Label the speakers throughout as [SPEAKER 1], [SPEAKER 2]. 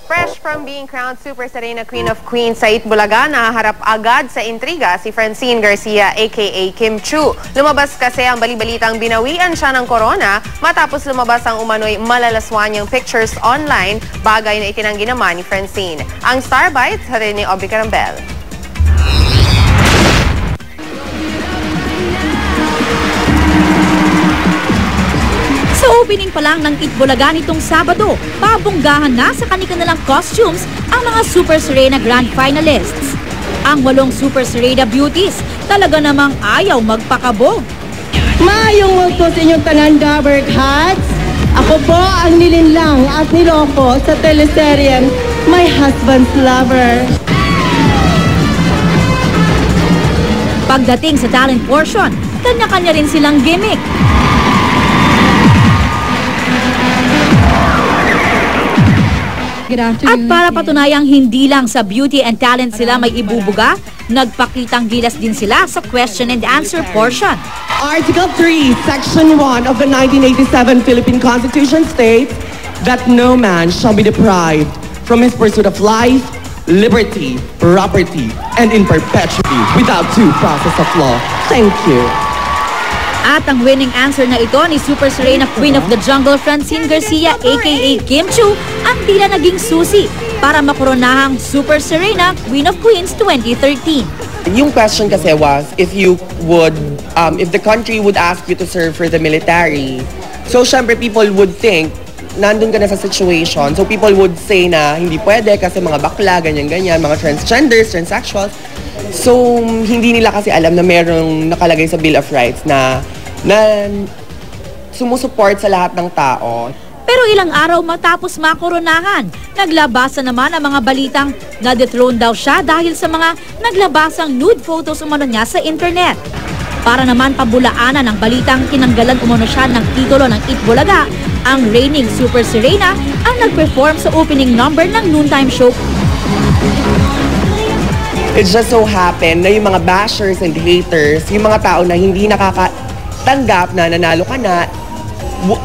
[SPEAKER 1] Fresh from being crowned Super Serena Queen of Queens sa Itbulaga, nahaharap agad sa intriga si Francine Garcia aka Kim Chiu. Lumabas kasi ang bali-balitang binawian siya ng corona matapos lumabas ang umano'y malalaswanyang pictures online, bagay na itinanggi naman ni Francine. Ang Star Bites, hatid ni Aubrey Carambel.
[SPEAKER 2] Opening pa lang ng Itbulaga nitong Sabado, pabonggahan na sa kanilang costumes ang mga Super Serena Grand Finalists. Ang 8 Super Serena Beauties talaga namang ayaw magpakabog.
[SPEAKER 3] Maayong multo sa inyong tanan, Dabber Cats. Ako po ang nilinlang at niloko sa teleseryen My Husband's Lover.
[SPEAKER 2] Pagdating sa talent portion, kanya-kanya rin silang gimmick. At para patunayang hindi lang sa beauty and talent sila may ibubuga, nagpakitang gilas din sila sa question and answer portion.
[SPEAKER 3] Article 3, Section 1 of the 1987 Philippine Constitution states that no man shall be deprived from his pursuit of life, liberty, property, and in perpetuity without due process of law. Thank you.
[SPEAKER 2] At ang winning answer na ito ni Super Serena Queen of the Jungle Francine Garcia aka Kim Chiu ang tila naging susi para makoronahang Super Serena Queen of Queens 2013.
[SPEAKER 4] Yung question kasi was if the country would ask you to serve for the military. So syempre people would think nandun ka na sa situation. So people would say na hindi pwede kasi mga bakla, ganyan-ganyan, mga transgenders, transsexuals. So hindi nila kasi alam na merong nakalagay sa Bill of Rights na sumusuport sa lahat ng tao.
[SPEAKER 2] Pero ilang araw matapos makoronahan, naglabasan naman ang mga balitang na-dethrone daw siya dahil sa mga naglabasang nude photos umano niya sa internet. Para naman pabulaanan ang balitang tinanggalan umano siya ng titulo ng Itbulaga, ang reigning Super Serena ang nag-perform sa opening number ng noontime show.
[SPEAKER 4] It just so happened na yung mga bashers and haters, yung mga tao na hindi nakakatanggap na nanalo ka na,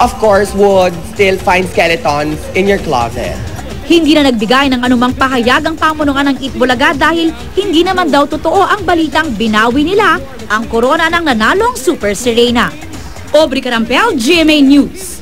[SPEAKER 4] of course, would still find skeletons in your closet.
[SPEAKER 2] Hindi na nagbigay ng anumang pahayag ang pamunuan ng Itbulaga dahil hindi naman daw totoo ang balitang binawi nila ang korona ng nanalong Super Serena. Aubrey Carambel, GMA News.